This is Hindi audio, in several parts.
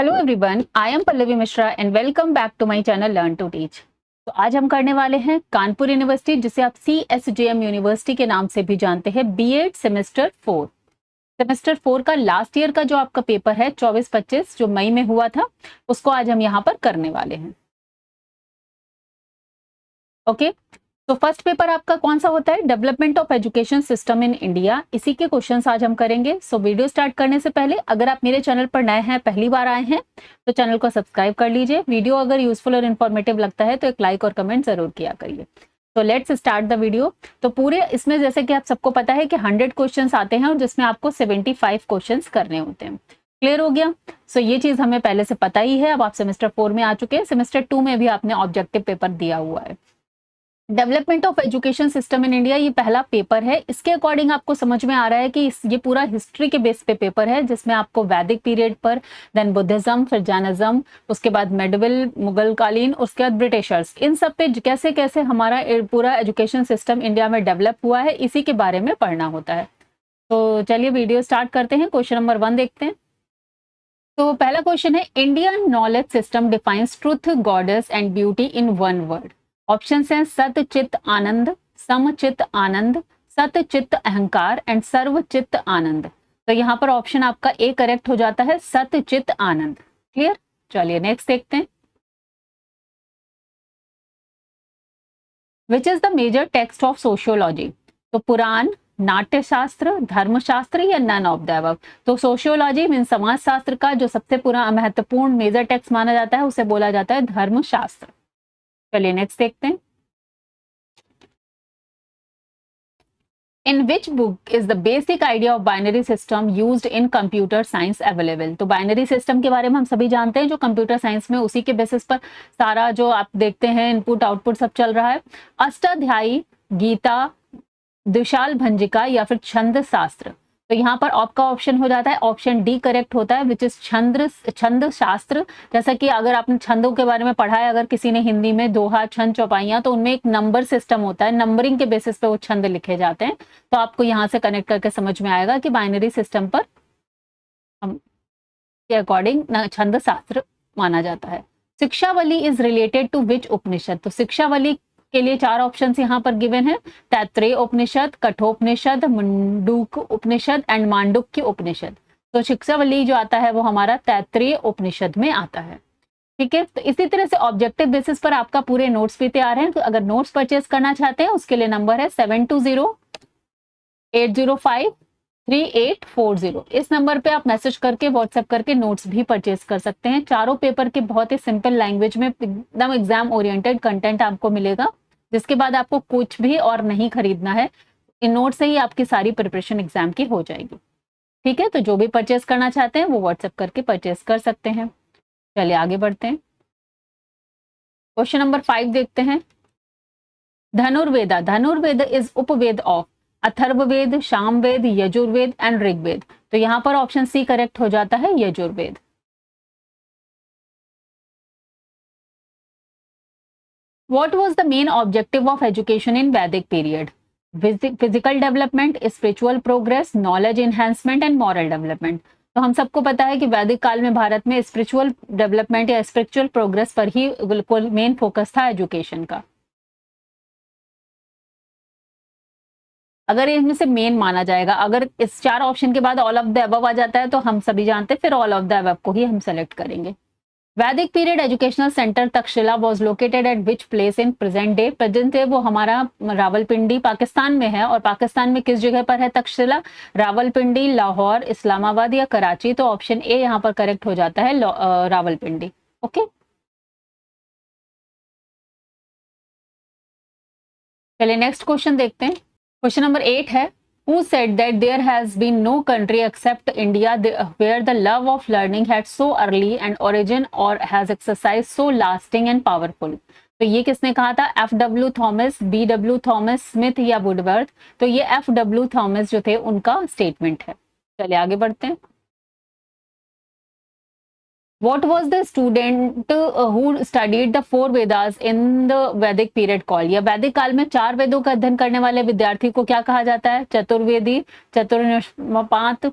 Hello everyone, I am Pallavi Mishra and welcome back to my channel learn to teach. तो आज हम करने वाले हैं कानपुर यूनिवर्सिटी, जिसे आप CSJM यूनिवर्सिटी के नाम से भी जानते हैं, B.Ed सेमेस्टर 4 का लास्ट ईयर का जो आपका पेपर है 24-25 जो मई में हुआ था, उसको आज हम यहाँ पर करने वाले हैं। ओके, तो फर्स्ट पेपर आपका कौन सा होता है? Development of education system in India. इसी के क्वेश्चंस आज हम करेंगे। सो वीडियो स्टार्ट करने से पहले अगर आप मेरे चैनल पर नए हैं, पहली बार आए हैं, तो चैनल को सब्सक्राइब कर लीजिए। वीडियो अगर यूजफुल और इन्फॉर्मेटिव लगता है तो एक लाइक और कमेंट जरूर किया करिए। तो लेट्स स्टार्ट द वीडियो। तो पूरे इसमें जैसे कि आप सबको पता है कि 100 क्वेश्चन आते हैं और जिसमें आपको 75 क्वेश्चन करने होते हैं। क्लियर हो गया? सो ये चीज हमें पहले से पता ही है। अब आप सेमेस्टर 4 में आ चुके हैं, सेमेस्टर 2 में भी आपने ऑब्जेक्टिव पेपर दिया हुआ है। Development of education system in India, ये पहला पेपर है। इसके अकॉर्डिंग आपको समझ में आ रहा है कि ये पूरा हिस्ट्री के बेस पे पेपर है, जिसमें आपको वैदिक पीरियड पर, देन बुद्धिज्म, फिर जैनिज्म, उसके बाद मेडिवल मुगल कालीन, उसके बाद ब्रिटिशर्स, इन सब पे कैसे कैसे हमारा पूरा एजुकेशन सिस्टम इंडिया में डेवलप हुआ है, इसी के बारे में पढ़ना होता है। तो चलिए वीडियो स्टार्ट करते हैं। क्वेश्चन नंबर 1 देखते हैं। तो पहला क्वेश्चन है, Indian knowledge system defines truth, goddess and beauty in one word. Option हैं सत चित्त आनंद, समचित्त आनंद, सत चित्त अहंकार एंड सर्व चित्त आनंद। तो यहाँ पर ऑप्शन आपका ए करेक्ट हो जाता है, सत चित्त आनंद। क्लियर? चलिए नेक्स्ट देखते हैं। Which is the major text of sociology? तो पुराण, नाट्यशास्त्र, धर्मशास्त्र या नन ऑफ द अबव। तो सोशियोलॉजी मीन समाज शास्त्र का जो सबसे महत्वपूर्ण मेजर टेक्स्ट माना जाता है, उसे बोला जाता है धर्मशास्त्र। चलिए नेक्स्ट देखते हैं। In which book is the basic idea of binary system used in computer science available? तो बाइनरी सिस्टम के बारे में हम सभी जानते हैं, जो कंप्यूटर साइंस में उसी के बेसिस पर सारा जो आप देखते हैं इनपुट आउटपुट सब चल रहा है। अष्टाध्यायी, गीता, दुशाल भंजिका या फिर छंद शास्त्र। तो यहाँ पर आपका ऑप्शन हो जाता है ऑप्शन डी करेक्ट होता है, विच इज छंद शास्त्र। जैसा कि अगर आपने छंदों के बारे में पढ़ा है, अगर किसी ने हिंदी में दोहा, छंद, चौपाइयां, तो उनमें एक नंबर सिस्टम होता है, नंबरिंग के बेसिस पे वो छंद लिखे जाते हैं। तो आपको यहाँ से कनेक्ट करके समझ में आएगा कि बाइनरी सिस्टम पर के अकॉर्डिंग छंद शास्त्र माना जाता है। शिक्षावली इज रिलेटेड टू विच उपनिषद? तो शिक्षावली के लिए 4 ऑप्शंस यहाँ पर गिवन है, तैत्रेय उपनिषद, कठोपनिषद, मुंडूक उपनिषद एंड मांडुक्य उपनिषद। तो शिक्षावली जो आता है वो हमारा तैत्रेय उपनिषद में आता है। ठीक है, तो इसी तरह से ऑब्जेक्टिव बेसिस पर आपका पूरे नोट्स भी तैयार हैं। तो अगर नोट्स परचेज करना चाहते हैं, उसके लिए नंबर है 7208053840। इस नंबर पे आप मैसेज करके, व्हाट्सएप करके नोट्स भी परचेज कर सकते हैं। चारों पेपर के बहुत ही सिंपल लैंग्वेज में एकदम एग्जाम ओरिएंटेड कंटेंट आपको मिलेगा, जिसके बाद आपको कुछ भी और नहीं खरीदना है। इन नोट से ही आपकी सारी प्रिपरेशन एग्जाम की हो जाएगी। ठीक है, तो जो भी परचेस करना चाहते हैं वो व्हाट्सएप करके परचेस कर सकते हैं। चलिए आगे बढ़ते हैं। क्वेश्चन नंबर 5 देखते हैं। Dhanurveda, Dhanurveda is Upaveda of Atharvaveda, Samaveda, Yajurveda and Rigveda. तो यहाँ पर ऑप्शन सी करेक्ट हो जाता है, Yajurveda. What was the main objective of education in Vedic period? Physical development, spiritual progress, knowledge enhancement and moral development. तो हम सबको पता है कि वैदिक काल में भारत में स्पिरिचुअल डेवलपमेंट या स्पिरिचुअल प्रोग्रेस पर ही बिल्कुल मेन फोकस था एजुकेशन का। अगर इनमें से मेन माना जाएगा, अगर इस 4 ऑप्शन के बाद ऑल ऑफ द अबव आ जाता है तो हम सभी जानते हैं, फिर ऑल ऑफ द अबव को ही हम सेलेक्ट करेंगे। वैदिक period educational centre Takshashila was located at which place in present day? Present day वो हमारा रावलपिंडी पाकिस्तान में है। और पाकिस्तान में किस जगह पर है तक्षशिला? रावलपिंडी, लाहौर, इस्लामाबाद या कराची। तो ऑप्शन ए यहाँ पर करेक्ट हो जाता है, रावलपिंडी। ओके, चलिए नेक्स्ट क्वेश्चन देखते हैं। क्वेश्चन नंबर 8 है, who said that there has been no country except India where the love of learning had so early an origin or has exercised so lasting and powerful? तो ये किसने कहा था? F.W. Thomas, B.W. Thomas, Smith या वुडवर्थ? तो ये F.W. थॉमस जो थे उनका स्टेटमेंट है। चलिए आगे बढ़ते हैं। What was the student who studied the 4 Vedas in the Vedic period called? या वैदिक काल में 4 वेदों का अध्ययन करने वाले विद्यार्थी को क्या कहा जाता है? चतुर्वेदी, चतुर्निपात,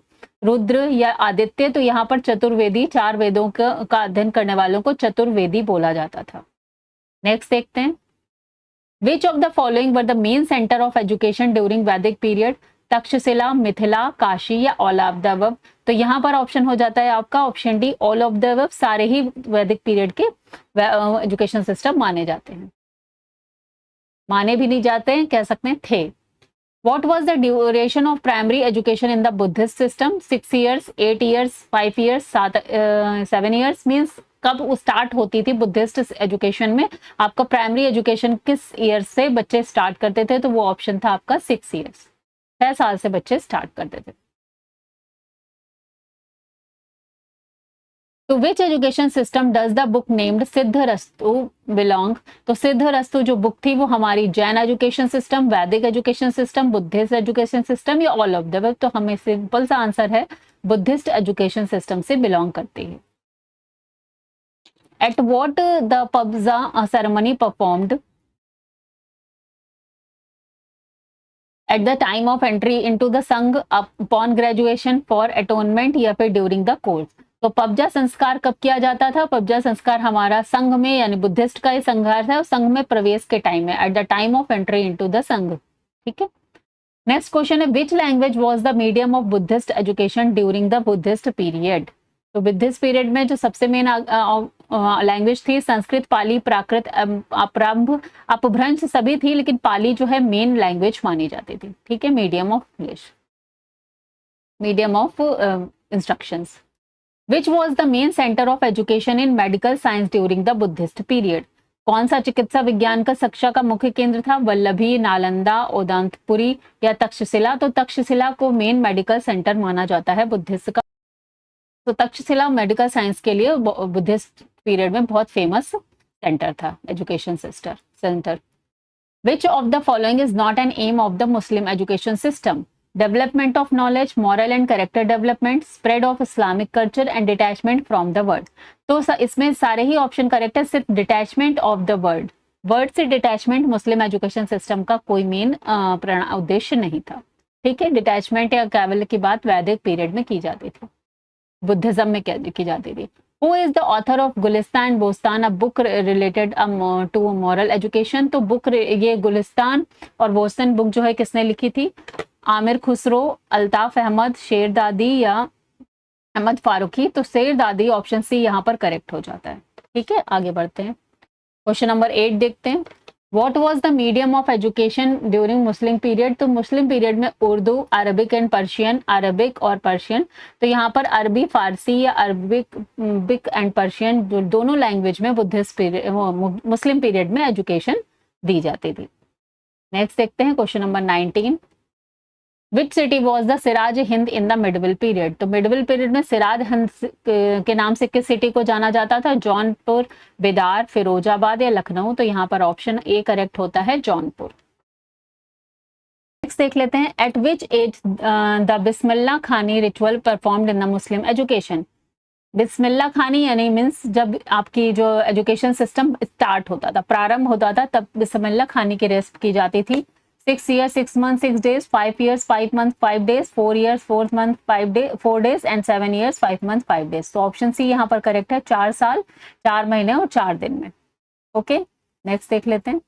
रुद्र या आदित्य, तो यहाँ पर चतुर्वेदी, 4 वेदों का अध्ययन करने वालों को चतुर्वेदी बोला जाता था। नेक्स्ट देखते हैं, which of the following were the main centre of education during वैदिक पीरियड? तक्षशिला, मिथिला, काशी या ऑल ऑफ द अबव? तो यहाँ पर ऑप्शन हो जाता है आपका option D, all of the above. सारे ही वैदिक पीरियड के एजुकेशन सिस्टम माने जाते हैं, माने भी नहीं जाते हैं, कह सकते हैं थे। What was the duration of primary education in the Buddhist system? 6 years, 8 years, 5 years, 7 years? Means कब स्टार्ट होती थी बुद्धिस्ट एजुकेशन में? आपका प्राइमरी एजुकेशन किस ईयर से बच्चे स्टार्ट करते थे? तो वो ऑप्शन था आपका 6 years, 6 साल से बच्चे स्टार्ट करते थे। तो which education system does the book named Siddharastu belong? तो सिद्धरस्तु जो बुक थी वो हमारी Jain education system, Vedic education system, Buddhist education system या ऑल ऑफ द अबव? तो हमें सिंपल सा आंसर है बुद्धिस्ट एजुकेशन सिस्टम से बिलोंग करती है। At what the Pabbaja ceremony performed at the time of entry into the Sangha upon graduation, for atonement या फिर ड्यूरिंग द कोर्स? तो पब्जा संस्कार कब किया जाता था? पब्जा संस्कार हमारा संघ में, यानी बुद्धिस्ट का ही संस्कार था, संघ में प्रवेश के टाइम में, eight the time of entry into the संघ। ठीक है। नेक्स्ट क्वेश्चन है, which language was the medium of Buddhist education during the Buddhist period? तो बुद्धिस्ट पीरियड में जो सबसे मेन लैंग्वेज थी संस्कृत, पाली, प्राकृत, अपभ्रंश सभी थी, लेकिन पाली जो है मेन लैंग्वेज मानी जाती थी। ठीक है, medium of English, medium of instructions. Which was the main center of education in medical science during the Buddhist period? कौन सा चिकित्सा विज्ञान का शिक्षा का मुख्य केंद्र था? वल्लभी, नालंदा, ओदांतपुरी या तक्षशिला? तो तक्षशिला को मेन मेडिकल सेंटर माना जाता है बुद्धिस्ट का। तो तक्षशिला मेडिकल साइंस के लिए बुद्धिस्ट पीरियड में बहुत फेमस सेंटर था, education centre. Which of the following is not an aim of the Muslim education system? Development of knowledge, moral and character development, spread of Islamic culture and detachment from the world? तो इसमें सारे ही ऑप्शन करेक्ट है, सिर्फ डिटैचमेंट ऑफ द वर्ड से डिटैचमेंट मुस्लिम एजुकेशन सिस्टम का कोई मेन उद्देश्य नहीं था। ठीक है, डिटैचमेंट या कैवल की बात वैदिक पीरियड में की जाती थी, बुद्धिज्म में की जाती थी। Who is the author of Gulistan Bostan, a book related to moral education? तो बुक ये गुलिस्तान और बोस्तान बुक जो है किसने लिखी थी? आमिर खुसरो, अल्ताफ अहमद, शेरदादी या अहमद फारूकी? तो शेरदादी ऑप्शन सी यहाँ पर करेक्ट हो जाता है। ठीक है, आगे बढ़ते हैं, क्वेश्चन नंबर 8 देखते हैं। What was the medium of education during Muslim period? तो मुस्लिम पीरियड में Urdu, Arabic and Persian, Arabic और पर्शियन। तो यहाँ पर अरबी, फारसी या अरबिक एंड पर्शियन जो दोनों लैंग्वेज में बुद्धिस्ट मुस्लिम पीरियड में एजुकेशन दी जाती थी। नेक्स्ट देखते हैं question number 19। Which city was the Siraj Hind in the medieval period? तो मिडविल पीरियड में सिराज हिंद के नाम से किस सिटी को जाना जाता था? जौनपुर, बेदार, फिरोजाबाद या लखनऊ? तो यहाँ पर ऑप्शन ए करेक्ट होता है, जौनपुर। नेक्स्ट देख लेते हैं, एट विच एज द बिस्मिल्लाह खानी ritual performed in the Muslim education? बिस्मिल्लाह खानी यानी मीन्स जब आपकी जो एजुकेशन सिस्टम स्टार्ट होता था, प्रारंभ होता था, तब बिस्मिल्लाह खानी की रेस्ट की जाती थी। 6 years 6 months 6 days, 5 years 5 months 5 days, 4 years 4 months 4 days and 7 years 5 months 5 days। तो ऑप्शन सी यहाँ पर करेक्ट है, 4 साल 4 महीने और 4 दिन में। ओके, नेक्स्ट देख लेते हैं,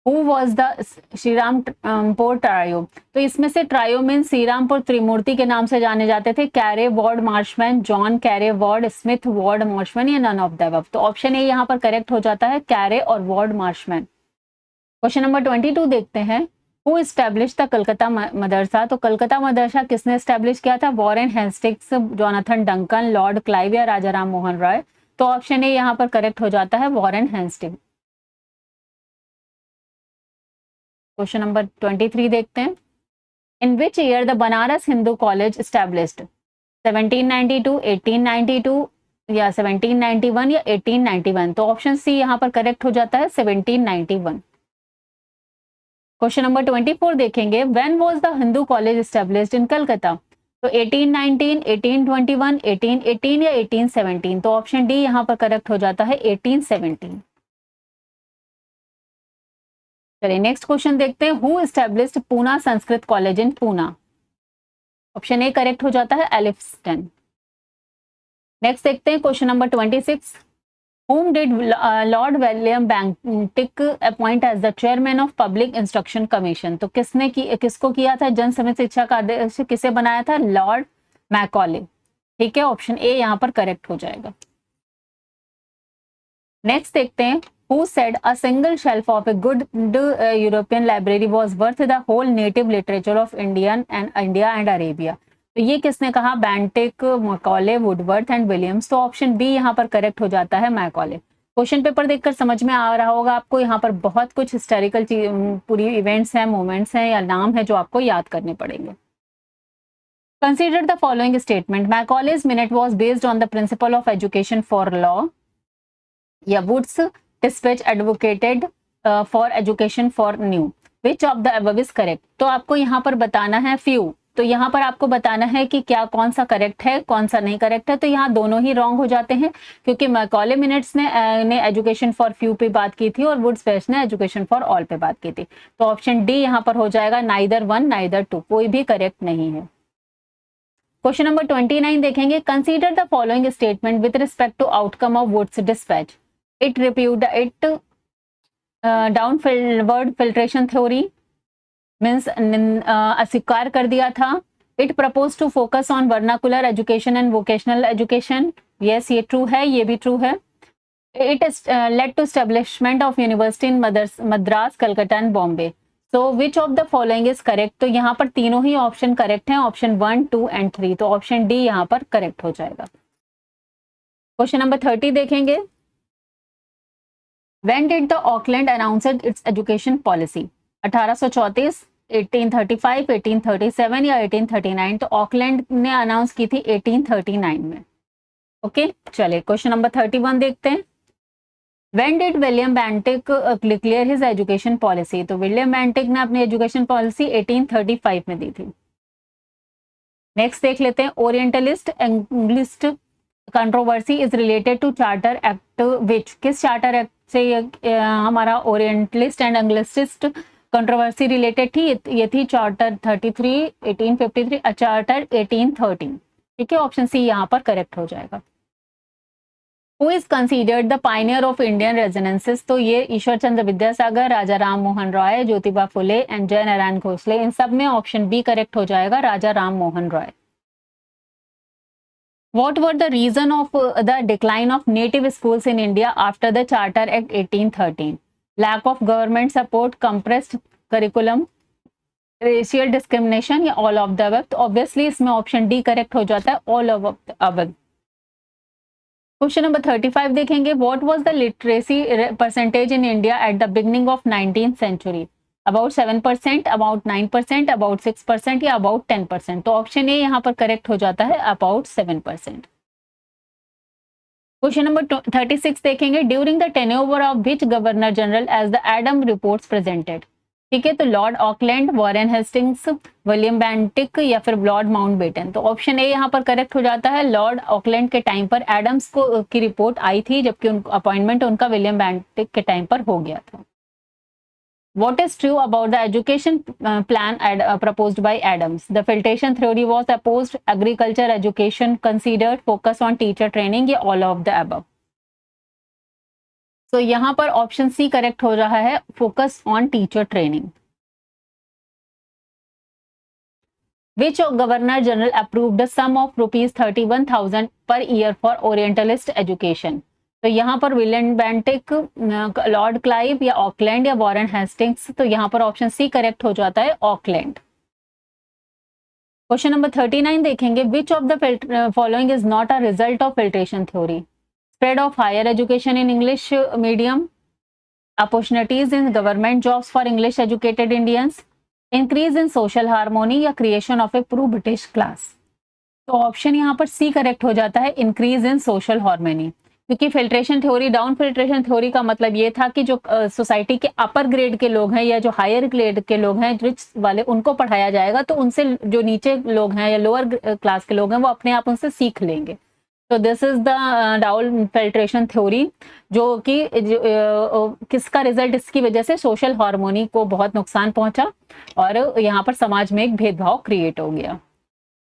Who was the Shrirampur trio? तो इसमें से ट्रायो मीन श्रीरामपुर त्रिमूर्ति के नाम से जाने जाते थे। Carey Ward Marshman, John Carey Ward, Smith Ward Marshman या नन ऑफ द अबव? तो ऑप्शन ए यहाँ पर करेक्ट हो जाता है, कैरे और वार्ड मार्शमैन। क्वेश्चन नंबर 22 देखते हैं, who establish the Calcutta Madrasa? तो कलकत्ता मदरसा किसने एस्टैब्लिश किया था? Warren Hastings, Jonathan Duncan, Lord Clive या राजा राम मोहन रॉय? तो ऑप्शन ए यहाँ पर करेक्ट हो जाता है, वॉरेन हेस्टिंग्स। क्वेश्चन नंबर 23 देखते हैं, in which year the Banaras Hindu college established? 1792, 1892 या 1791 या 1891? तो ऑप्शन सी यहाँ पर करेक्ट हो जाता है, 1791। क्वेश्चन नंबर 24 देखेंगे, when was the Hindu college established in Calcutta? तो 1819, 1821, 1818 या 1817? तो ऑप्शन डी यहाँ पर करेक्ट हो जाता है, 1817। चलिए नेक्स्ट क्वेश्चन देखते हैं। Who established Poona Sanskrit college in Poona? Option A correct हो जाता है एलिफस्टन। नेक्स्ट देखते हैं question number 26। Whom did Lord William Bentinck appoint as the chairman of Public Instruction Commission? तो किसको किया था जन समझ शिक्षा का आदेश किसे बनाया था? Lord Macaulay. ठीक है, ऑप्शन ए यहाँ पर करेक्ट हो जाएगा। नेक्स्ट देखते हैं। Who said a single shelf of a good European library was worth the whole native literature of India and Arabia? तो ये किसने कहा? Bentinck, Macaulay, Woodworth and Williams. तो ऑप्शन बी यहाँ पर करेक्ट हो जाता है, मैकॉले। क्वेश्चन पेपर देखकर समझ में आ रहा होगा आपको, यहाँ पर बहुत कुछ हिस्टोरिकल पूरी इवेंट्स हैं, मोमेंट्स हैं या नाम है जो आपको याद करने पड़ेंगे। Consider the following statement. Macaulay's minute was based on the principle of education for law, या Wood's dispatch advocated for education for new. Which of the above is correct? तो आपको यहाँ पर बताना है फ्यू। तो यहाँ पर आपको बताना है कि क्या कौन सा करेक्ट है, कौन सा नहीं करेक्ट है। तो यहाँ दोनों ही रॉन्ग हो जाते हैं, क्योंकि मैकॉले मिनट्स ने एजुकेशन फॉर फ्यू पे बात की थी और वुड्स बेस्ट ने एजुकेशन फॉर ऑल पे बात की थी। तो ऑप्शन डी यहाँ पर हो जाएगा, नाइदर वन नाइदर टू, कोई भी करेक्ट नहीं है। क्वेश्चन नंबर 29 देखेंगे। Consider the following statement with respect to outcome of Wood's dispatch. It downward filtration theory means अस्वीकार कर दिया था। It propose to focus on vernacular education and vocational education. Yes, ये ट्रू है, ये भी ट्रू है। It led to establishment of university in Madras, Calcutta and Bombay. So which of the following is correct? तो यहाँ पर तीनों ही ऑप्शन करेक्ट हैं, ऑप्शन 1, 2 एंड 3। तो ऑप्शन डी यहाँ पर करेक्ट हो जाएगा। क्वेश्चन नंबर 30 देखेंगे। When did the Auckland announce its education policy? 1834, 1835, 1837 या 1839? तो ऑकलैंड ने अनाउंस की थी 1839 में। ओके, चलिए क्वेश्चन नंबर 31 देखते हैं। When did William Bentinck declare his education policy? तो विलियम बेंटिक ने अपनी एजुकेशन पॉलिसी 1835 में दी थी। नेक्स्ट देख लेते हैं। Orientalist anglicist controversy is related to charter act which? किस चार्टर एक्ट से हमारा orientalist and anglicist controversy related थी? ये थी चार्टर 33 1853, चार्टर 1813। ठीक है, ऑप्शन सी यहाँ पर करेक्ट हो जाएगा। Who is considered the Pioneer of Indian residences? तो ये ईश्वर चंद्र विद्यासागर, राजा राम मोहन रॉय, ज्योतिबा फुले एंड जय नारायण घोसले। इन सब में ऑप्शन बी करेक्ट हो जाएगा, Raja Ram Mohan Roy. What were the reason of the decline of native schools in India after the Charter Act 1813? Lack of government support, compressed curriculum, racial discrimination या all of the above? तो obviously इसमें ऑप्शन डी करेक्ट हो जाता है, all of the above। Question number 35 देखेंगे। What was the literacy percentage in India at the beginning of 19th century? About 7%, about 9%, about 6% या अबाउट 10%? तो ऑप्शन ए यहाँ पर करेक्ट हो जाता है, अबाउट 7%। क्वेश्चन नंबर 36 देखेंगे। During the tenure of which governor general as the Adam reports presented? ठीक है, तो lord Auckland, Warren Hastings, William Bentinck या फिर लॉर्ड माउंटबेटन? तो ऑप्शन ए यहाँ पर करेक्ट हो जाता है। लॉर्ड ऑकलैंड के टाइम पर एडम्स की रिपोर्ट आई थी, जबकि अपॉइंटमेंट उनका विलियम बेंटिक के टाइम पर हो गया था। What is true about the education plan proposed by Adams? The filtration theory was opposed, agriculture education considered, focus on teacher training या all of the above? So यहाँ पर ऑप्शन सी करेक्ट हो रहा है, focus on teacher training। Which Governor General approved the sum of rupees 31,000 per year for Orientalist education? तो यहाँ पर विलियम बेंटिक, लॉर्ड क्लाइव या ऑकलैंड या वॉरेन हेस्टिंग्स? तो यहाँ पर ऑप्शन सी करेक्ट हो जाता है, ऑकलैंड। क्वेश्चन नंबर 39 देखेंगे। Which of the following is not a result of filtration theory? Spread of higher education in English medium, opportunities in government jobs for English educated Indians, increase in social harmony या creation of a pro British class? तो ऑप्शन यहाँ पर सी करेक्ट हो जाता है, इंक्रीज इन सोशल हार्मोनी। क्योंकि filtration theory, down filtration theory का मतलब ये था कि जो सोसाइटी के अपर ग्रेड के लोग हैं या जो हायर ग्रेड के लोग हैं, रिच वाले, उनको पढ़ाया जाएगा, तो उनसे जो नीचे लोग हैं या लोअर क्लास के लोग हैं वो अपने आप उनसे सीख लेंगे। तो this is the down filtration theory, जो कि किसका रिजल्ट, इसकी वजह से सोशल हार्मोनी को बहुत नुकसान पहुंचा और यहाँ पर समाज में एक भेदभाव क्रिएट हो गया।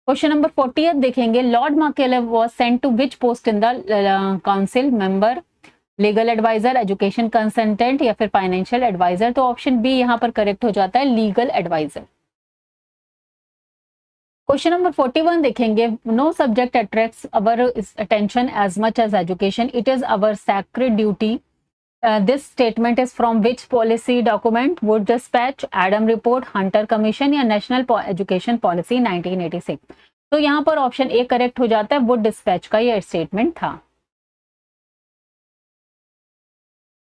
क्वेश्चन नंबर 40 देखेंगे, Lord Macaulay was sent to which post in the council, member, legal adviser, education consultant या फिर फाइनेंशियल एडवाइजर। तो ऑप्शन बी यहाँ पर करेक्ट हो जाता है, लीगल एडवाइजर। क्वेश्चन नंबर 41 देखेंगे, no subject attracts our attention as much as education, it is our sacred duty, this statement is from which policy document, Wood dispatch, Adam report, Hunter commission या नेशनल एजुकेशन पॉलिसी 1986। तो यहाँ पर ऑप्शन ए करेक्ट हो जाता है, वुड डिस्पैच का ये स्टेटमेंट था।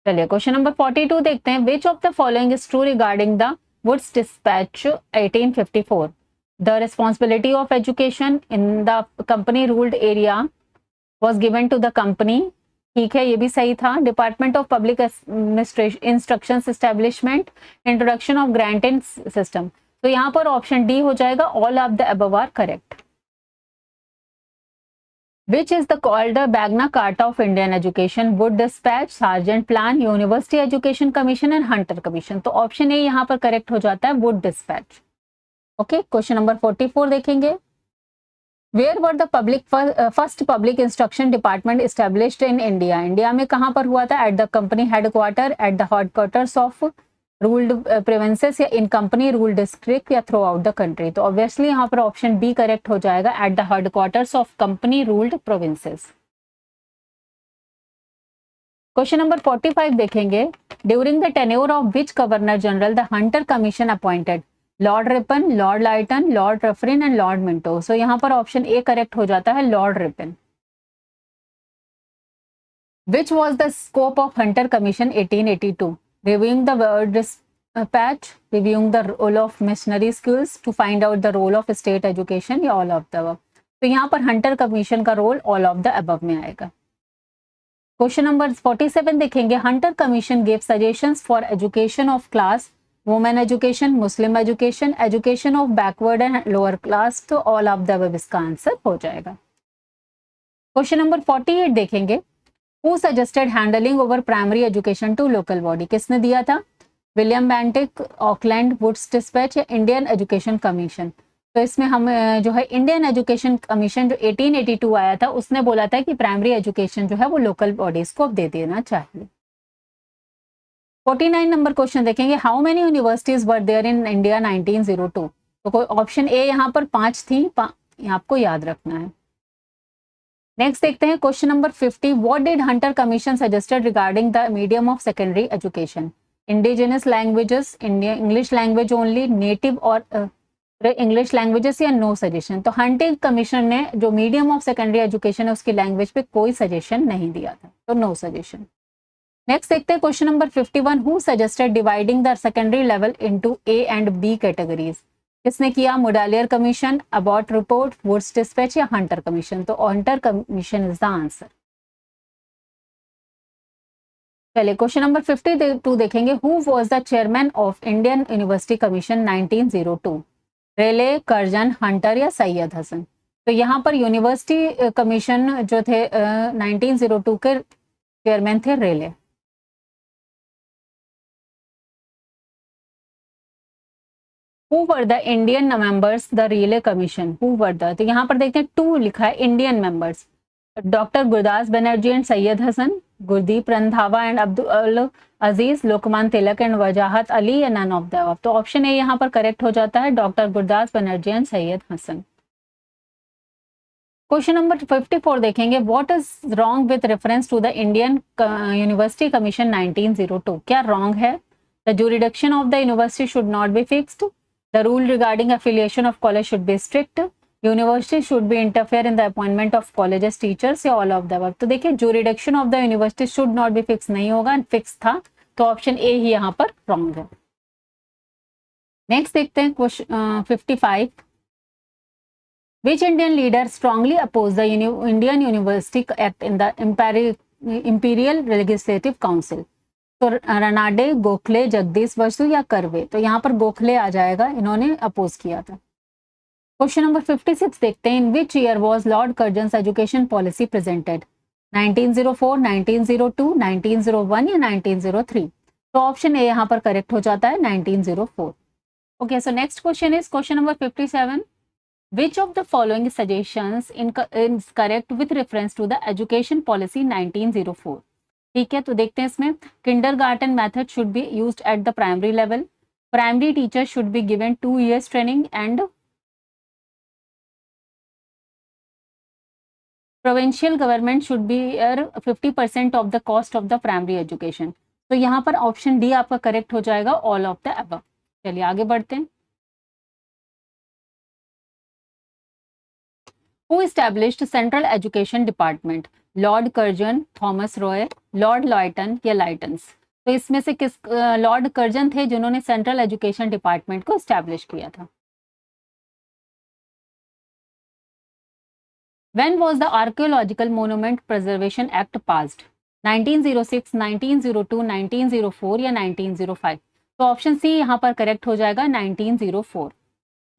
चलिए क्वेश्चन नंबर 42 देखते हैं, which of the following is true regarding the Woods dispatch 1854, the responsibility of education in the company ruled area was given to the company, ठीक है ये भी सही था, department of public instruction establishment, introduction of granting system. तो यहाँ पर ऑप्शन डी हो जाएगा, all of the above are correct. Which is the called the Magna Carta of Indian Education, Wood Dispatch, Sargent Plan, University Education Commission and Hunter Commission। तो ऑप्शन ए यहाँ पर करेक्ट हो जाता है, Wood Dispatch। Okay, question number 44 देखेंगे, where were the first public instruction department established in India, India में कहाँ पर हुआ था, at the company headquarter, at the headquarters of ruled provinces या इन कंपनी रूल डिस्ट्रिक्ट या थ्रू आउट द कंट्री। तो ऑब्वियसली यहाँ पर ऑप्शन बी करेक्ट हो जाएगा, at the headquarters of company ruled provinces. Question number 45 देखेंगे, during the tenure of which governor general the Hunter commission appointed, Lord Ripon, Lord Lytton, Lord Dufferin and Lord Minto. So यहाँ पर ऑप्शन ए करेक्ट हो जाता है, Lord Ripon. Which was the scope of Hunter commission 1882, reviewing the word dispatch, reviewing the role of missionary schools, to find out the role of state education या all of the above। तो यहाँ पर हंटर कमीशन का role all of the above में आएगा। क्वेश्चन नंबर 47 देखेंगे, Hunter commission gave suggestions for education of class, women education, Muslim education, education of backward and lower class. तो ऑल ऑफ द अबव इसका आंसर हो जाएगा। क्वेश्चन नंबर 48 देखेंगे, Who suggested handling over primary education to local body? किसने दिया था, William Bentinck, Auckland, Woods dispatch या इंडियन एजुकेशन कमीशन। तो इसमें हम जो है इंडियन एजुकेशन कमीशन जो 1882 आया था, उसने बोला था कि प्राइमरी एजुकेशन जो है वो लोकल बॉडीज को दे देना चाहिए। 49 नंबर क्वेश्चन देखेंगे, how many universities were there in India 1902। तो ऑप्शन ए यहाँ पर 5 थी, आपको याद रखना है। नेक्स्ट देखते हैं question number 50, what did Hunter commission suggested regarding the medium of secondary education, indigenous languages, English language only, native और इंग्लिश लैंग्वेजेस या नो सजेशन। तो हंटिंग कमीशन ने जो मीडियम ऑफ सेकेंडरी एजुकेशन है उसकी लैंग्वेज पे कोई सजेशन नहीं दिया था, तो नो सजेशन। नेक्स्ट देखते हैं question number 51, who suggested dividing the secondary level into A and B categories. किसने किया, Mudaliar commission, Abbott report, Wood's dispatch या हंटर कमीशन। तो Hunter commission is the answer. चलिए क्वेश्चन नंबर 52 देखेंगे, who was the chairman of Indian university commission 1902, Raleigh, Curzon, Hunter या सैयद हसन। तो यहाँ पर यूनिवर्सिटी कमीशन जो थे 1902 के चेयरमैन थे रेले। Who were the Indian members the Relay Commission? Who were the, तो यहाँ पर देखते हैं 2 लिखा है, Indian members, doctor Gurdas Banerjee and Syed Hasan, Gurdeep Randhawa and Abdul Aziz, Lokman Tilak and Wajahat Ali या नन ऑफ द अबव। तो ऑप्शन ए यहाँ पर करेक्ट हो जाता है, doctor Gurdas Banerjee and Syed Hasan. Question number 54 देखेंगे, what is wrong with reference to the Indian university commission 1902। क्या रॉन्ग है, the jurisdiction of the university should not be fixed, the rule regarding affiliation of college should be strict, university should be interfere in the appointment of colleges teachers या all of the above। तो देखिए jurisdiction of the university should not be fixed नहीं होगा, फिक्स था, तो ऑप्शन ए ही यहाँ पर रॉन्ग है। नेक्स्ट देखते हैं question 55, which Indian leader strongly opposed the Indian University Act in the Imperial Legislative Council। तो रनाडे, गोखले, जगदीश बसु या करवे। तो यहाँ पर गोखले आ जाएगा, इन्होंने अपोज किया था। क्वेश्चन नंबर 56 देखते हैं, in which year was Lord Curzon's education policy presented? 1904, 1902, 1901 या 1903? तो ऑप्शन ए यहाँ पर करेक्ट हो जाता है, 1904। Okay, so next question is question number 57, which of the following suggestions is correct with reference to the education policy 1904? ठीक है, तो देखते हैं इसमें, kindergarten method should be used at the primary level, primary teachers should be given 2 years training and provincial government should bear 50% of the cost of the primary education। तो यहाँ पर ऑप्शन डी आपका करेक्ट हो जाएगा, ऑल ऑफ द अबव। चलिए आगे बढ़ते हैं। Who established Central Education Department? Lord Curzon, Thomas Roy, Lord Lytton या लाइटन्स? तो इसमें से किस लॉर्ड कर्जन थे जिन्होंने सेंट्रल एजुकेशन डिपार्टमेंट को एस्टैब्लिश किया था। When was the Archaeological Monument Preservation Act passed? 1906, 1902, 1904 या 1905? तो ऑप्शन सी यहाँ पर करेक्ट हो जाएगा, 1904।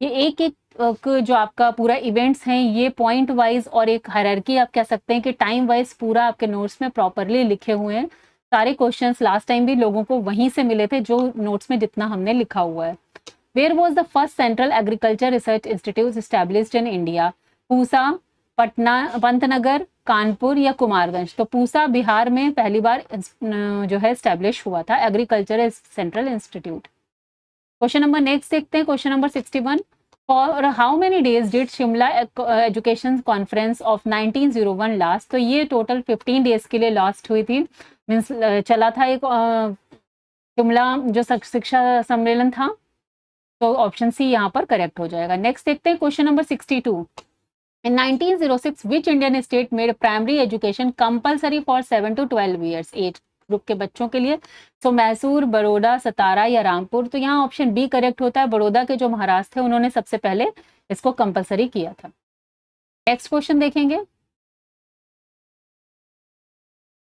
ये एक एक जो आपका पूरा इवेंट्स हैं ये पॉइंट वाइज और एक हायरार्की आप कह सकते हैं कि टाइम वाइज पूरा आपके नोट्स में प्रॉपरली लिखे हुए हैं। सारे क्वेश्चंस लास्ट टाइम भी लोगों को वहीं से मिले थे जो नोट्स में जितना हमने लिखा हुआ है। Where was the first central agriculture research institute established in India? Pusa, Patna, Pantnagar, Kanpur या कुमारगंज? तो पूसा बिहार में पहली बार जो है एस्टैब्लिश हुआ था agriculture central institute. Question number next देखते हैं, question number 61, for how many days did Shimla education conference of 1901 last? तो ये टोटल 15 डेज के लिए लास्ट हुई थी, मीन्स चला था एक शिमला जो शिक्षा सम्मेलन था। तो ऑप्शन सी यहाँ पर करेक्ट हो जाएगा। नेक्स्ट देखते हैं question number 62, in 1906 which Indian state made primary education compulsory for 7 to 12 years age group के बच्चों के लिए? सो मैसूर, बड़ौदा, सतारा या रामपुर? तो यहाँ ऑप्शन बी करेक्ट होता है, बड़ौदा के जो महाराज थे उन्होंने सबसे पहले इसको कंपलसरी किया था। नेक्स्ट क्वेश्चन देखेंगे,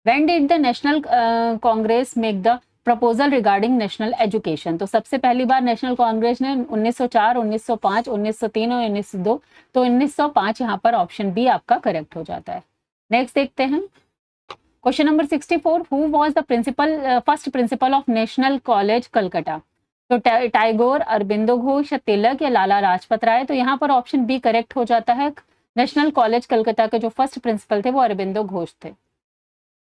when did the national Congress make the proposal regarding national education? तो सबसे पहली बार नेशनल कांग्रेस ने 1904, 1905, 1903 और 1902। तो 1905 यहाँ पर ऑप्शन बी आपका करेक्ट हो जाता है। नेक्स्ट देखते हैं question number 64, who was the first principle of national college Calcutta? तो टैगोर, अरबिंदो घोष या तिलक या लाला लाजपत राय? तो यहाँ पर ऑप्शन बी करेक्ट हो जाता है, नेशनल कॉलेज कलकत्ता के जो फर्स्ट प्रिंसिपल थे वो अरबिंदो घोष थे।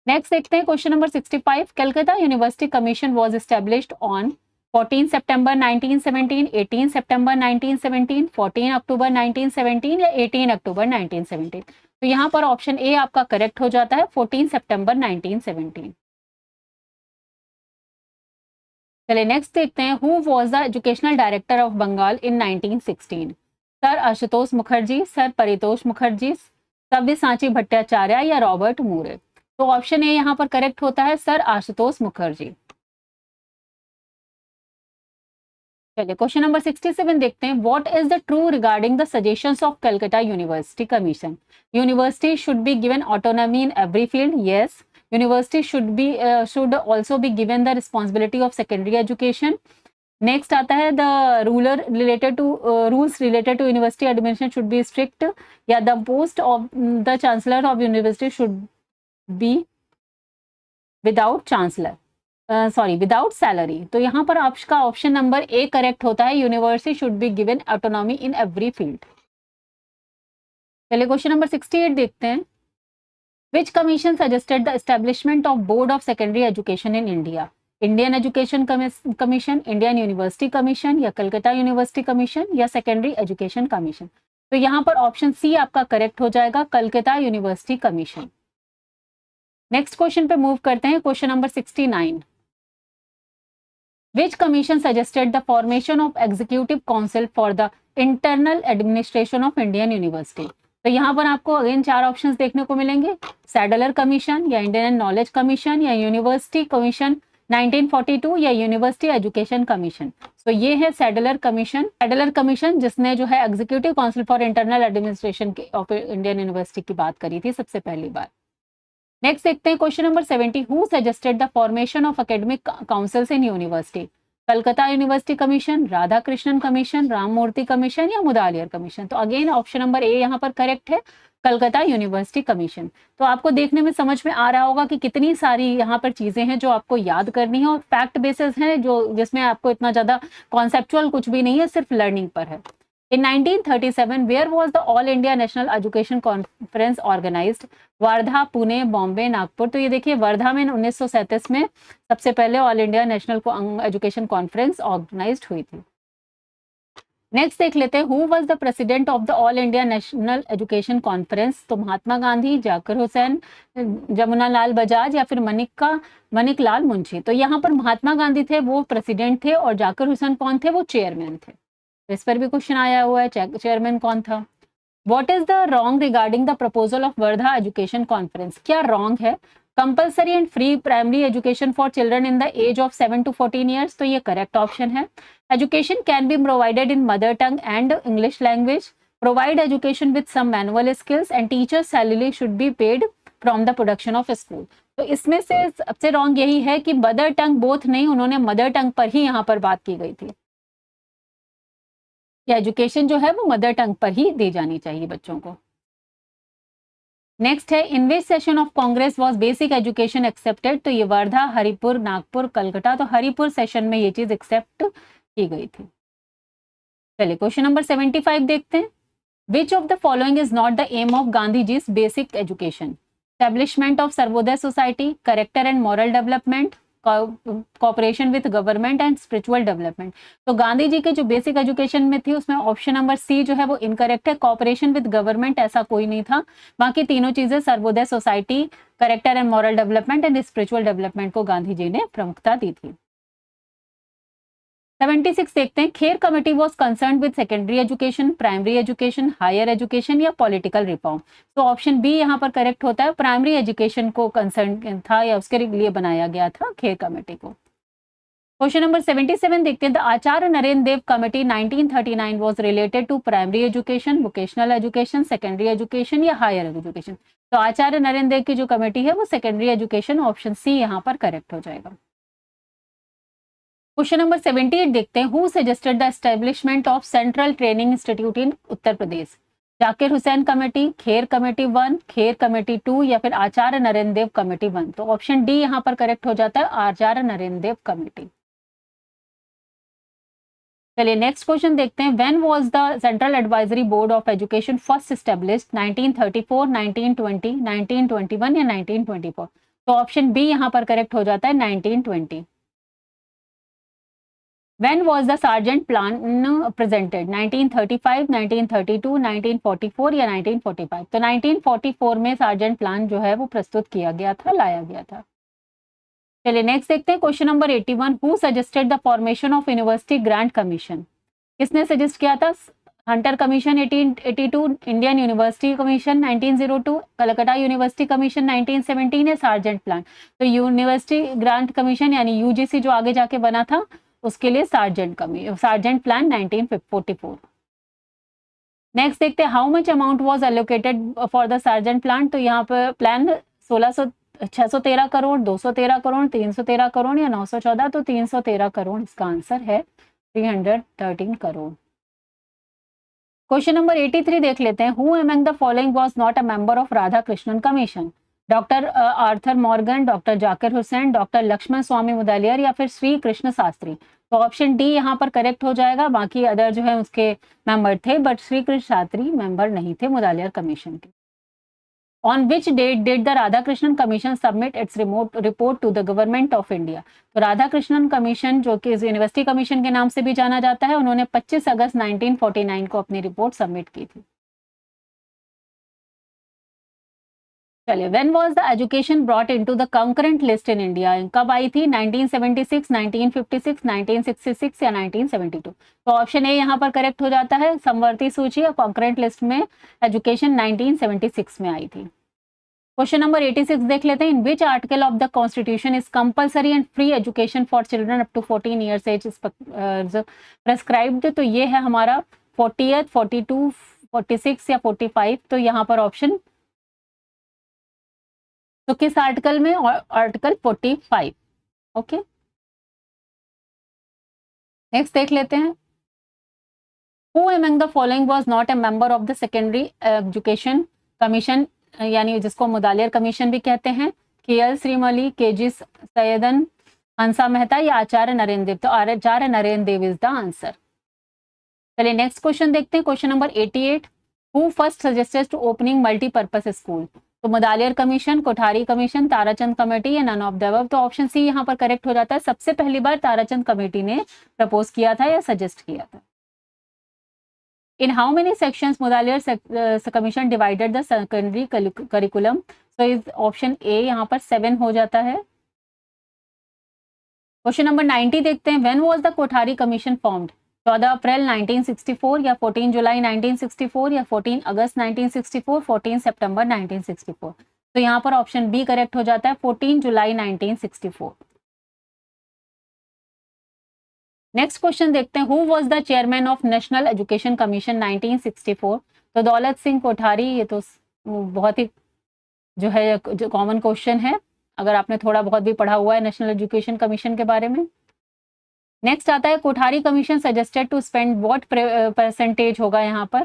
नेक्स्ट देखते हैं question number 65, Calcutta university commission was established on 14 सितंबर 1917, 18 सितंबर 1917, 14 अक्टूबर 1917 या 18 अक्टूबर 1917? तो यहाँ पर ऑप्शन ए आपका करेक्ट हो जाता है, 14 सितंबर 1917। चलिए नेक्स्ट देखते हैं, who was the educational director of Bengal in 1916? Sir Ashutosh Mukherjee, sir Paritosh Mukherjee, सव्यसाची भट्टाचार्य या रॉबर्ट मूरे? तो ऑप्शन ए यहाँ पर करेक्ट होता है, सर आशुतोष मुखर्जी। चलिए क्वेश्चन नंबर 67 देखते हैं, what is the true regarding the suggestions of Calcutta university commission? University should be given autonomy in every field, yes. University should also be given the responsibility of secondary education. Next आता है, the rules related to university admission should be strict, या the post of the chancellor of university should be without chancellor, without salary? तो यहाँ पर आपका ऑप्शन नंबर ए करेक्ट होता है, university should be given autonomy in every field. चलिए क्वेश्चन नंबर 68 देखते हैं, which commission suggested the establishment of board of secondary education in India? Indian education commission, Indian university commission या कलकत्ता यूनिवर्सिटी कमीशन या सेकेंडरी एजुकेशन कमीशन? तो यहाँ पर ऑप्शन सी आपका करेक्ट हो जाएगा, Calcutta university commission. Next question पे मूव करते हैं, question number 69, which commission suggested the formation of executive council for the internal administration of Indian University? तो यहाँ पर आपको अगेन 4 ऑप्शंस देखने को मिलेंगे, सैडलर कमीशन या इंडियन नॉलेज कमीशन या यूनिवर्सिटी कमीशन 1942 या यूनिवर्सिटी एजुकेशन कमीशन? तो ये है सैडलर कमीशन जिसने जो है executive council for internal administration of Indian university की बात करी थी सबसे पहली बार। नेक्स्ट देखते हैं question number 70, who suggested the formation of academic councils in university? Calcutta university commission, Radha Krishnan commission, Ramamurthy commission या मुदालियर कमीशन। तो अगेन ऑप्शन नंबर ए यहाँ पर करेक्ट है, कलकत्ता यूनिवर्सिटी कमीशन। तो आपको देखने में समझ में आ रहा होगा कि कितनी सारी यहाँ पर चीजें हैं जो आपको याद करनी है और फैक्ट बेसिस है, जो जिसमें आपको इतना ज्यादा कॉन्सेप्चुअल कुछ भी नहीं है, सिर्फ लर्निंग पर है। In 1937, where was the All India National Education Conference organized? Wardha, Pune, Bombay, Nagpur. तो ये देखिए वर्धा में 1937 में सबसे पहले all India national education conference organised हुई थी। नेक्स्ट देख लेते हैं, who was the president of the all India national education conference? तो महात्मा गांधी, जाकिर हुसैन, जमुना लाल बजाज या फिर मनिक लाल मुंशी। तो यहाँ पर महात्मा गांधी थे, वो प्रेसिडेंट थे, और जाकिर हुसैन कौन थे? वो चेयरमैन थे। इस पर भी क्वेश्चन आया हुआ है, चेयरमैन कौन था? What is the wrong regarding the proposal of Wardha education conference? क्या रॉन्ग है? Compulsory and free primary education for children in the age of 7 to 14 years. तो ये करेक्ट ऑप्शन है। Education can be provided in mother tongue and English language. Provide education with some manual skills and teachers salary should be paid from the production of school. तो इसमें से सबसे रॉन्ग यही है कि मदर टंग बोथ नहीं, उन्होंने मदर टंग पर ही यहाँ पर बात की गई थी। एजुकेशन जो है वो मदर टंग पर ही दी जानी चाहिए बच्चों को। नेक्स्ट है, in which session of Congress was basic education accepted? तो ये वर्धा, हरिपुर, नागपुर, कलकत्ता। तो हरिपुर सेशन में ये चीज एक्सेप्ट की गई थी। चलिए क्वेश्चन नंबर 75 देखते हैं। Which of the following is not the aim of Gandhi जी's basic education? Establishment of Sarvodaya society, character and moral development, cooperation with government and spiritual development. तो गांधी जी के जो बेसिक एजुकेशन में थी उसमें ऑप्शन नंबर सी जो है वो इनकरेक्ट है, कॉपरेशन विद गवर्नमेंट ऐसा कोई नहीं था। बाकी तीनों चीजें, Sarvodaya society, character and moral development and spiritual development को गांधी जी ने प्रमुखता दी थी। 76 देखते हैं, Kher committee was concern with secondary education, primary education, higher education या पॉलिटिकल रिफॉर्म। तो ऑप्शन बी यहाँ पर करेक्ट होता है, प्राइमरी एजुकेशन को कंसर्न था या उसके लिए बनाया गया था खेर कमेटी को। क्वेश्चन नंबर 77 देखते हैं, the Acharya Narendra Dev committee 1939 was related to primary education, vocational education, secondary education या हायर एजुकेशन। तो आचार्य नरेंद्र देव की जो कमेटी है वो सेकेंडरी एजुकेशन, ऑप्शन सी यहाँ पर करेक्ट हो जाएगा। क्वेश्चन नंबर 78 देखते हैं, who suggested the establishment of central training institute in Uttar Pradesh? Zakir Hussain committee, Kher committee 1, Kher committee 2 या फिर आचार्य नरेंद्र देव कमेटी 1। तो ऑप्शन डी यहाँ पर करेक्ट हो जाता है, आचार्य नरेंद्र देव कमेटी। चलिए नेक्स्ट क्वेश्चन देखते हैं, when was the central advisory board of education first established? 1934, 1920, 1921 या 1924। तो ऑप्शन बी यहाँ पर करेक्ट हो जाता है, 1920। When was the Sargent Plan presented? 1935, 1932, 1944 या 1945। तो 1944 में सार्जेंट प्लान जो है वो प्रस्तुत किया गया था, लाया गया था। चलिए नेक्स्ट देखते हैं, question number 81, who suggested the formation of university grant commission? किसने सजेस्ट किया था? Hunter commission 1882, Indian university commission 1902, Calcutta university commission 1917 या सार्जेंट प्लान? तो यूनिवर्सिटी ग्रांट कमीशन यानी यूजीसी जो आगे जाके बना था उसके लिए सार्जेंट प्लान 1944। नेक्स्ट देखते हैं, how much amount was allocated for the sergeant plan? तो यहाँ पर प्लान 613 करोड़, 213 करोड़, 313 करोड़ या 914। तो 313 करोड़ इसका आंसर है, 313 करोड़। क्वेश्चन नंबर 83 देख लेते हैं, who among the following was not a member of Radha Krishnan commission? Doctor Arthur Morgan, doctor Zakir Hussain, doctor Lakshman Swami Mudaliar या फिर श्री कृष्ण शास्त्री। तो ऑप्शन डी यहाँ पर करेक्ट हो जाएगा, बाकी अदर जो है उसके मेंबर थे, बट श्री कृष्ण शास्त्री मेंबर नहीं थे मुदालियर कमीशन के। On which date did the Radhakrishnan commission submit its report to the government of India? तो राधाकृष्णन कमीशन जो कि यूनिवर्सिटी कमीशन के नाम से भी जाना जाता है, उन्होंने 25 अगस्त 1949 को अपनी रिपोर्ट सबमिट की थी। चलिए, when was the education brought into the concurrent list in India? कब आई थी? 1976, 1956, 1966 या 1972। तो ऑप्शन ए यहाँ पर करेक्ट हो जाता है, समवर्ती सूची या कंकरेंट लिस्ट में एजुकेशन 1976 में आई थी। क्वेश्चन नंबर 86 देख लेते हैं, in which article of the constitution is compulsory and free education for children up to 14 years age prescribed? तो ये है हमारा 40th, 42, 46 या 45। तो यहाँ पर ऑप्शन, तो किस आर्टिकल में? आर्टिकल 45। ओके, नेक्स्ट देख लेते हैं, who among the following was not a member of the secondary education commission, यानी जिसको मुदालियर कमीशन भी कहते हैं, के.एल. श्रीमली, के.जी. सैयदन, हंसा मेहता या आचार्य नरेंद्र देव। तो Acharya Narendra Dev is the answer. चलिए नेक्स्ट क्वेश्चन देखते हैं, question number 88, who first suggested to opening multipurpose school. तो Mudaliar commission, Kothari commission, Tarachand committee या नन ऑफ द अबव। तो ऑप्शन सी यहाँ पर करेक्ट हो जाता है, सबसे पहली बार ताराचंद कमेटी ने प्रपोज किया था या सजेस्ट किया था। In how many sections Mudaliar commission divided the secondary curriculum. तो इस ऑप्शन ए यहाँ पर 7 हो जाता है। क्वेश्चन नंबर 90 देखते हैं, when was the Kothari commission formed. 14 अप्रैल 1964 या 14 जुलाई 1964 या 14 अगस्त 1964, 14 सितंबर 1964। तो यहाँ पर ऑप्शन बी करेक्ट हो जाता है, 14 जुलाई 1964। नेक्स्ट क्वेश्चन देखते हैं, who was the chairman of national education commission 1964। तो दौलत सिंह कोठारी, ये तो बहुत ही जो है जो कॉमन क्वेश्चन है, अगर आपने थोड़ा बहुत भी पढ़ा हुआ है नेशनल एजुकेशन कमीशन के बारे में। नेक्स्ट आता है, Kothari commission suggested to spend what percentage होगा यहाँ पर,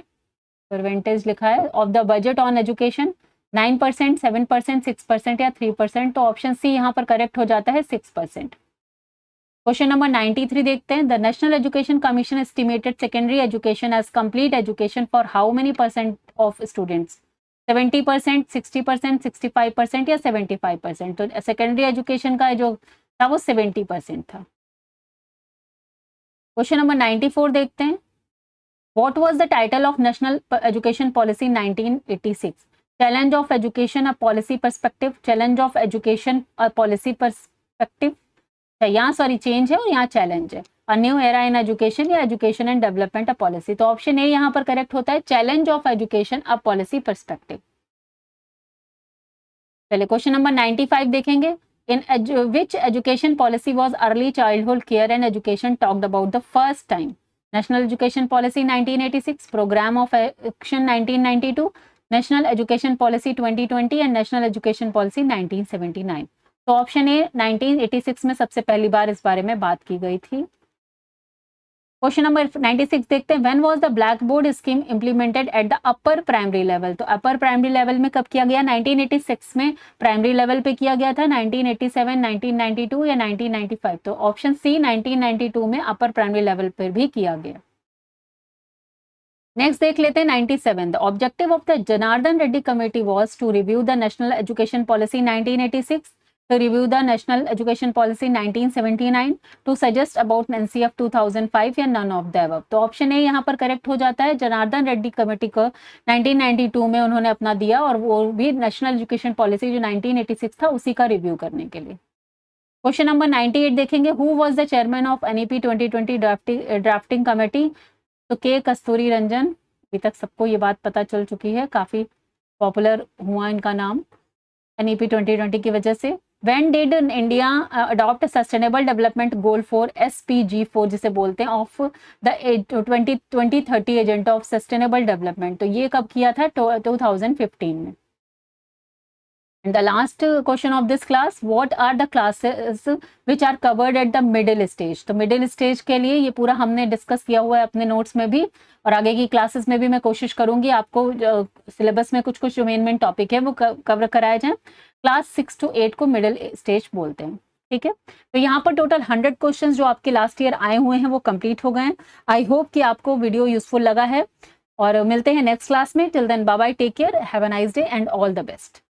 परसेंटेज लिखा है, of the budget on education, 9%, 7%, 6% या 3%। तो ऑप्शन सी यहाँ पर करेक्ट हो जाता है, 6%। क्वेश्चन नंबर 93 देखते हैं, the national education commission estimated secondary education as complete education for how many percent of students. 70%, 60%, 65% या 75%। तो सेकेंडरी एजुकेशन का जो था वो 70% था। क्वेश्चन नंबर 94 देखते हैं, what was the title of national education policy 1986। Challenge of education a policy perspective, challenge of education a policy perspective, यहाँ सॉरी चेंज है और यहाँ चैलेंज है, a new era in education या education and development a policy. तो ऑप्शन ए यहाँ पर करेक्ट होता है, challenge of education a policy perspective. चलिए क्वेश्चन नंबर 95 देखेंगे, in which education policy was early childhood care and education talked about the first time। national education policy 1986, program of action 1992, national education policy 2020 and national education policy 1979। तो ऑप्शन ए 1986 में सबसे पहली बार इस बारे में बात की गई थी। क्वेश्चन नंबर 96 देखते हैं, when was the black board scheme implemented at the upper primary level. तो अपर प्राइमरी लेवल में कब किया गया, 1986 में प्राइमरी लेवल पे किया गया था, 1987, 1992 या 1995। तो ऑप्शन सी 1992 में अपर प्राइमरी लेवल पर भी किया गया। नेक्स्ट देख लेते हैं 97, the objective of the Janardhan Reddy committee was to review the national education policy 1986, to review the national education policy 1979, to suggest about NCF 2005 या none of the above। तो ऑप्शन ए यहाँ पर करेक्ट हो जाता है, जनार्दन रेड्डी कमेटी को 1992 में उन्होंने अपना दिया और वो भी नेशनल एजुकेशन पॉलिसी जो 1986 था उसी का रिव्यू करने के लिए। क्वेश्चन नंबर 98 देखेंगे, who was the chairman of NEP 2020 drafting committee. तो के कस्तूरी रंजन, अभी तक सबको ये बात पता चल चुकी है, काफी पॉपुलर हुआ इनका नाम NEP 2020 की वजह से। When did India adopt a sustainable development goal for SPG4 जिसे बोलते हैं, of the 2030 agenda of sustainable development। तो ये कब किया था, 2015 में। And the last question of this class, what are the classes which are covered at the middle stage। तो middle stage के लिए ये पूरा हमने डिस्कस किया हुआ है अपने नोट्स में भी, और आगे की क्लासेस में भी मैं कोशिश करूंगी आपको सिलेबस में कुछ कुछ जो मेन टॉपिक है वो कवर कराया जाए। क्लास 6 to 8 को मिडिल स्टेज बोलते हैं, ठीक है। तो यहाँ पर टोटल 100 क्वेश्चंस जो आपके लास्ट ईयर आए हुए हैं वो कंप्लीट हो गए हैं। आई होप कि आपको वीडियो यूजफुल लगा है, और मिलते हैं नेक्स्ट क्लास में। Till then bye bye, take care, have a nice day and all the best.